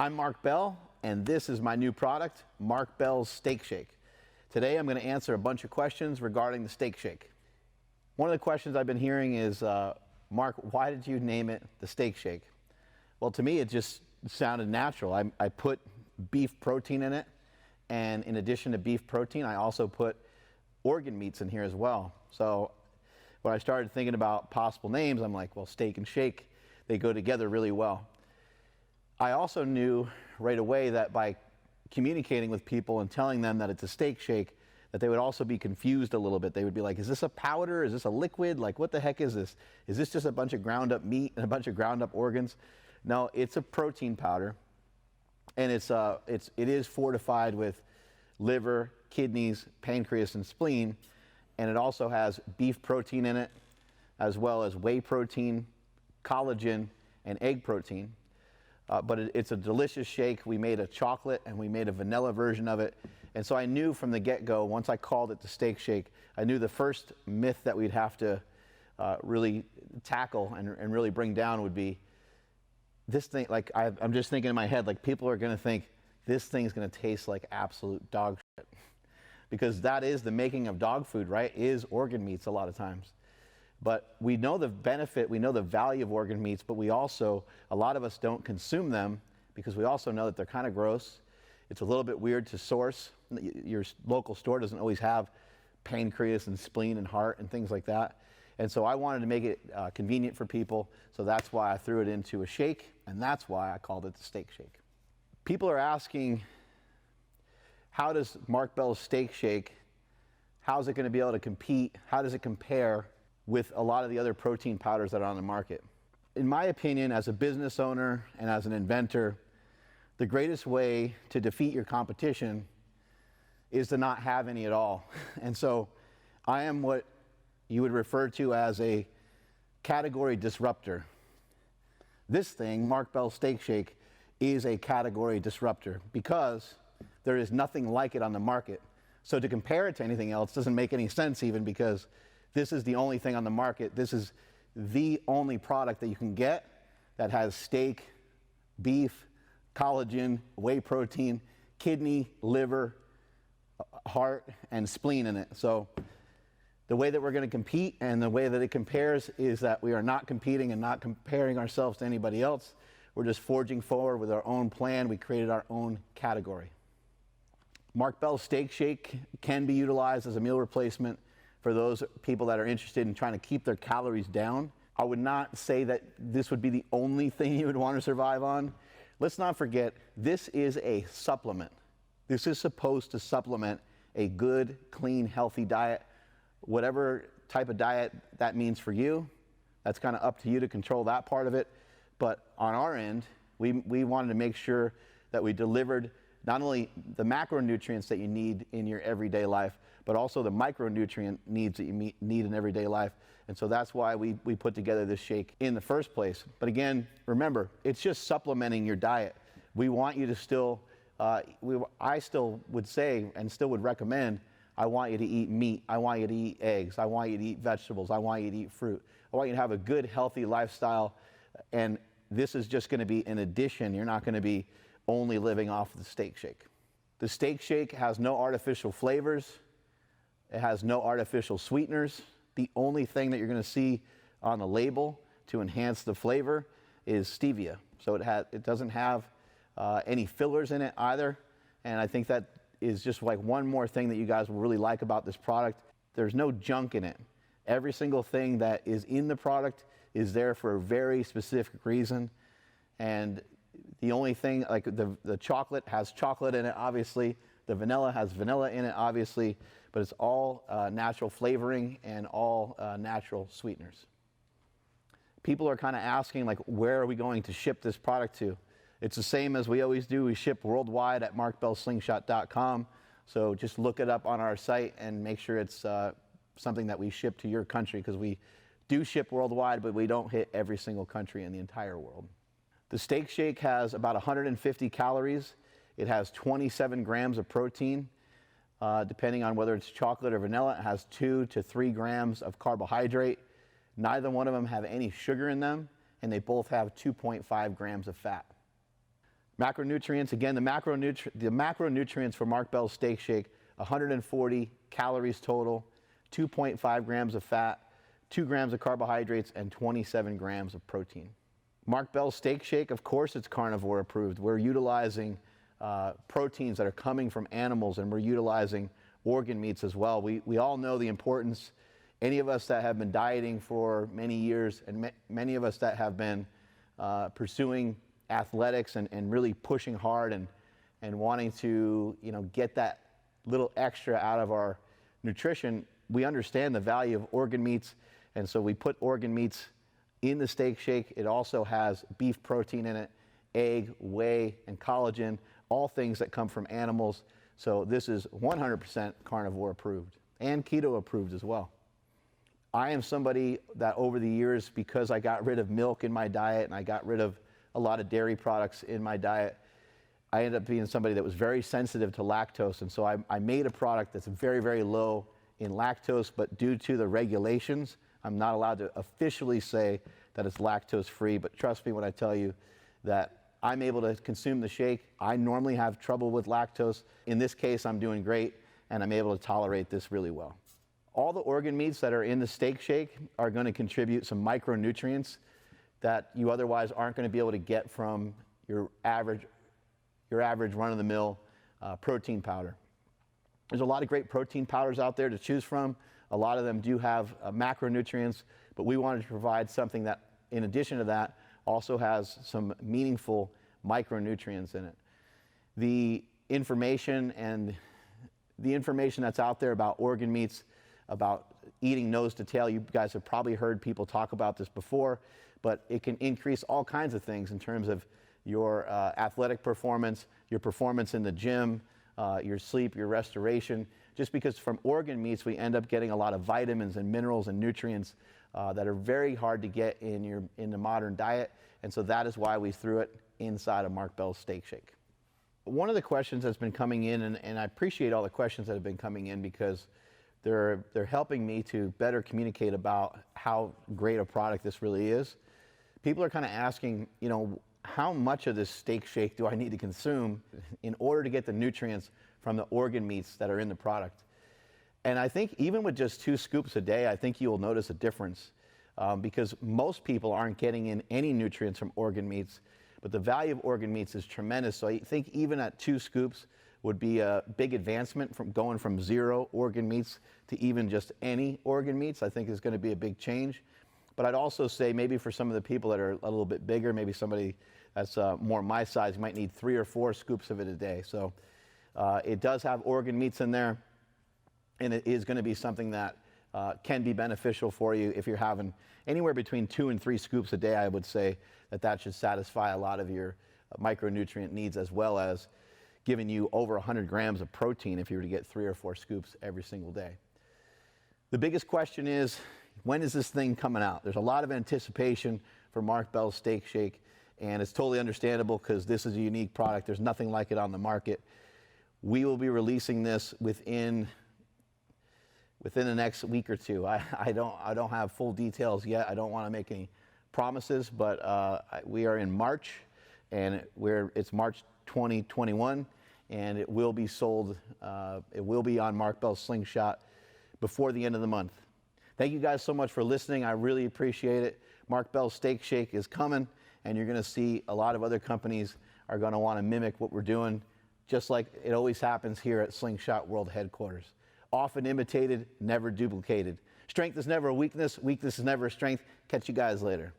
I'm Mark Bell, and this is my new product, Mark Bell's Steak Shake. Today I'm going to answer a bunch of questions regarding the Steak Shake. One of the questions I've been hearing is, Mark, why did you name it the Steak Shake? Well, to me it just sounded natural. I put beef protein in it, and in addition to beef protein, I also put organ meats in here as well. So when I started thinking about possible names, I'm like, well, steak and shake, they go together really well. I also knew right away that by communicating with people and telling them that it's a steak shake, that they would also be confused a little bit. They would be like, is this a powder? Is this a liquid? Like, what the heck is this? Is this just a bunch of ground up meat and a bunch of ground up organs? No, it's a protein powder, and it is fortified with liver, kidneys, pancreas, and spleen, and it also has beef protein in it, as well as whey protein, collagen, and egg protein. But it's a delicious shake. We made a chocolate and we made a vanilla version of it. And so I knew from the get-go, once I called it the Steak Shake, I knew the first myth that we'd have to really tackle and really bring down would be this thing. Like, I'm just thinking in my head, like, people are going to think this thing's going to taste like absolute dog shit. Because that is the making of dog food, right? Is organ meats a lot of times. But we know the benefit, we know the value of organ meats, but we also, a lot of us don't consume them because we also know that they're kind of gross. It's a little bit weird to source. Your local store doesn't always have pancreas and spleen and heart and things like that. And so I wanted to make it convenient for people, so that's why I threw it into a shake, and that's why I called it the Steak Shake. People are asking, how does Mark Bell's Steak Shake, how is it going to be able to compete? How does it compare with a lot of the other protein powders that are on the market? In my opinion, as a business owner and as an inventor, the greatest way to defeat your competition is to not have any at all. And so I am what you would refer to as a category disruptor. This thing, Mark Bell's Steak Shake, is a category disruptor because there is nothing like it on the market. So to compare it to anything else doesn't make any sense, even, because this is the only thing on the market. This is the only product that you can get that has steak, beef, collagen, whey protein, kidney, liver, heart, and spleen in it. So the way that we're going to compete and the way that it compares is that we are not competing and not comparing ourselves to anybody else. We're just forging forward with our own plan. We created our own category. Mark Bell's Steak Shake can be utilized as a meal replacement for those people that are interested in trying to keep their calories down. I would not say that this would be the only thing you would want to survive on. Let's not forget, this is a supplement. This is supposed to supplement a good, clean, healthy diet. Whatever type of diet that means for you, that's kind of up to you to control that part of it. But on our end, we wanted to make sure that we delivered not only the macronutrients that you need in your everyday life, but also the micronutrient needs that you need in everyday life. And so that's why we put together this shake in the first place. But again, remember, it's just supplementing your diet. We want you to still, I still would say and still would recommend, I want you to eat meat, I want you to eat eggs, I want you to eat vegetables, I want you to eat fruit. I want you to have a good, healthy lifestyle, and this is just going to be an addition. You're not going to be only living off of the Steak Shake. The Steak Shake has no artificial flavors. It has no artificial sweeteners. The only thing that you're going to see on the label to enhance the flavor is stevia. So it doesn't have any fillers in it either. And I think that is just like one more thing that you guys will really like about this product. There's no junk in it. Every single thing that is in the product is there for a very specific reason. And the only thing, like the chocolate has chocolate in it, obviously. The vanilla has vanilla in it, obviously. But it's all natural flavoring and all natural sweeteners. People are kind of asking, like, where are we going to ship this product to? It's the same as we always do. We ship worldwide at markbellslingshot.com. So just look it up on our site and make sure it's something that we ship to your country, because we do ship worldwide, but we don't hit every single country in the entire world. The Steak Shake has about 150 calories. It has 27 grams of protein. Depending on whether it's chocolate or vanilla, it has 2 to 3 grams of carbohydrate. Neither one of them have any sugar in them, and they both have 2.5 grams of fat. Macronutrients, again, the macronutrients for Mark Bell's Steak Shake, 140 calories total, 2.5 grams of fat, 2 grams of carbohydrates, and 27 grams of protein. Mark Bell's Steak Shake, of course, it's carnivore approved. We're utilizing proteins that are coming from animals, and we're utilizing organ meats as well. We all know the importance. Any of us that have been dieting for many years, and many of us that have been pursuing athletics and really pushing hard and wanting to, get that little extra out of our nutrition, we understand the value of organ meats, and so we put organ meats in the Steak Shake. It also has beef protein in it, egg, whey, and collagen, all things that come from animals. So this is 100% carnivore approved and keto approved as well. I am somebody that over the years, because I got rid of milk in my diet and I got rid of a lot of dairy products in my diet, I ended up being somebody that was very sensitive to lactose. And so I made a product that's very, very low in lactose, but due to the regulations, I'm not allowed to officially say that it's lactose free. But trust me when I tell you that I'm able to consume the shake. I normally have trouble with lactose. In this case, I'm doing great, and I'm able to tolerate this really well. All the organ meats that are in the Steak Shake are going to contribute some micronutrients that you otherwise aren't going to be able to get from your average run-of-the-mill protein powder. There's a lot of great protein powders out there to choose from. A lot of them do have macronutrients, but we wanted to provide something that, in addition to that, also has some meaningful micronutrients in it. The information that's out there about organ meats, about eating nose to tail, you guys have probably heard people talk about this before, but it can increase all kinds of things in terms of your athletic performance, your performance in the gym, your sleep, your restoration. Just because from organ meats we end up getting a lot of vitamins and minerals and nutrients that are very hard to get in the modern diet, and so that is why we threw it inside of Mark Bell's Steak Shake. One of the questions that's been coming in, and I appreciate all the questions that have been coming in because they're helping me to better communicate about how great a product this really is. People are kind of asking, how much of this Steak Shake do I need to consume in order to get the nutrients from the organ meats that are in the product? And I think even with just 2 scoops a day, I think you'll notice a difference because most people aren't getting in any nutrients from organ meats, but the value of organ meats is tremendous. So I think even at 2 scoops would be a big advancement from going from 0 organ meats to even just any organ meats. I think is going to be a big change. But I'd also say maybe for some of the people that are a little bit bigger, maybe somebody that's more my size might need 3 or 4 scoops of it a day. So it does have organ meats in there, and it is going to be something that can be beneficial for you if you're having anywhere between 2 and 3 scoops a day. I would say that should satisfy a lot of your micronutrient needs, as well as giving you over 100 grams of protein if you were to get 3 or 4 scoops every single day. The biggest question is, when is this thing coming out? There's a lot of anticipation for Mark Bell's Steak Shake, and it's totally understandable because this is a unique product. There's nothing like it on the market. We will be releasing this within the next week or 2. I don't have full details yet. I don't want to make any promises, but we are in March, and it's March 2021, and it will be sold. It will be on Mark Bell's Slingshot before the end of the month. Thank you guys so much for listening. I really appreciate it. Mark Bell's Steak Shake is coming, and you're going to see a lot of other companies are going to want to mimic what we're doing, just like it always happens here at Slingshot World Headquarters. Often imitated, never duplicated. Strength is never a weakness. Weakness is never a strength. Catch you guys later.